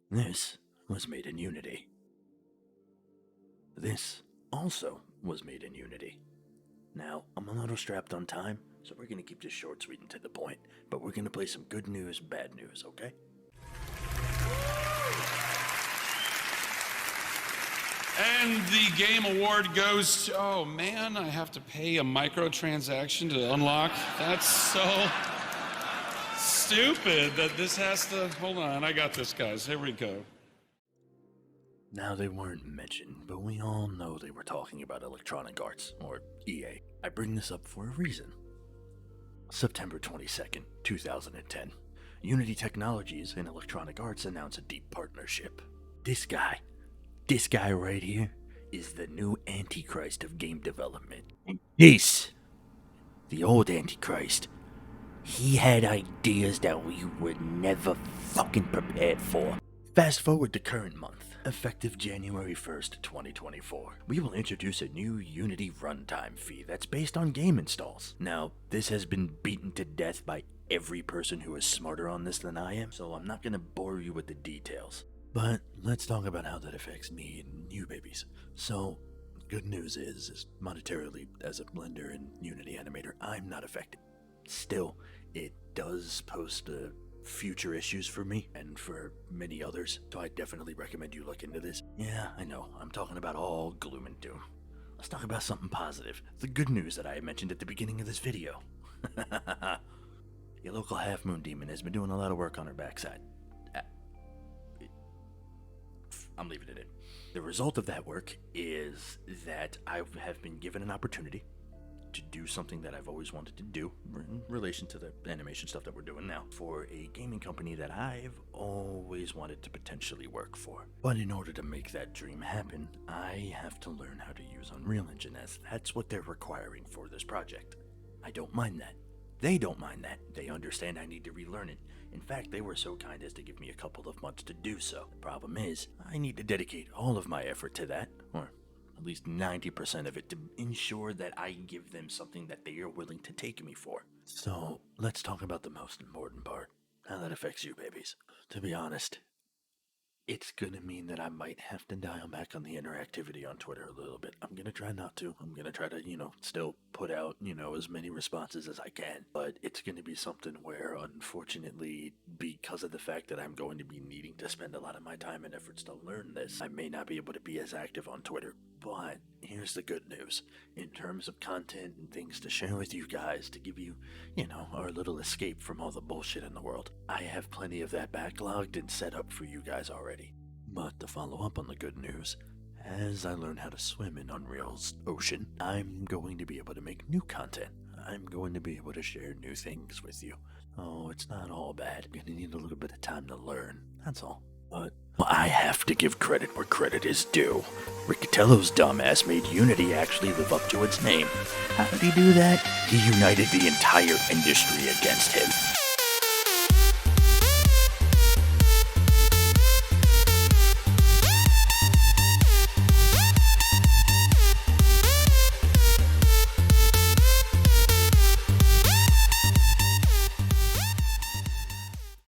This was made in Unity. This also was made in Unity. Now, I'm a little strapped on time, so we're going to keep this short, sweet, and to the point, but we're going to play some good news, bad news, okay? And the game award goes to, oh man, I have to pay a microtransaction to unlock. That's so stupid that this has to, hold on, I got this, guys, here we go. Now, they weren't mentioned, but we all know they were talking about Electronic Arts, or EA. I bring this up for a reason. September 22nd, 2010. Unity Technologies and Electronic Arts announce a deep partnership. This guy right here, is the new Antichrist of game development. And this, the old Antichrist, he had ideas that we were never fucking prepared for. Fast forward to current month, effective January 1st, 2024. We will introduce a new Unity runtime fee that's based on game installs. Now, this has been beaten to death by every person who is smarter on this than I am, so I'm not gonna bore you with the details. But let's talk about how that affects me and you babies. So, good news is monetarily, as a Blender and Unity animator, I'm not affected. Still, it does pose future issues for me and for many others, so I definitely recommend you look into this. Yeah, I know, I'm talking about all gloom and doom. Let's talk about something positive. The good news that I mentioned at the beginning of this video. Your local Half Moon Demon has been doing a lot of work on her backside. I'm leaving it in. The result of that work is that I have been given an opportunity to do something that I've always wanted to do in relation to the animation stuff that we're doing now for a gaming company that I've always wanted to potentially work for. But in order to make that dream happen, I have to learn how to use Unreal Engine, as that's what they're requiring for this project. I don't mind that. They don't mind that. They understand I need to relearn it. In fact, they were so kind as to give me a couple of months to do so. The problem is, I need to dedicate all of my effort to that, or at least 90% of it, to ensure that I give them something that they are willing to take me for. So, let's talk about the most important part, how that affects you babies. To be honest, it's gonna mean that I might have to dial back on the interactivity on Twitter a little bit. I'm gonna try not to. I'm gonna try to, still put out, as many responses as I can. But it's gonna be something where, unfortunately, because of the fact that I'm going to be needing to spend a lot of my time and efforts to learn this, I may not be able to be as active on Twitter. But here's the good news. In terms of content and things to share with you guys, to give you, our little escape from all the bullshit in the world, I have plenty of that backlogged and set up for you guys already. But to follow up on the good news, as I learn how to swim in Unreal's ocean, I'm going to be able to make new content. I'm going to be able to share new things with you. Oh, it's not all bad. I'm gonna need a little bit of time to learn, that's all. But I have to give credit where credit is due. Riccatello's dumbass made Unity actually live up to its name. How did he do that? He united the entire industry against him.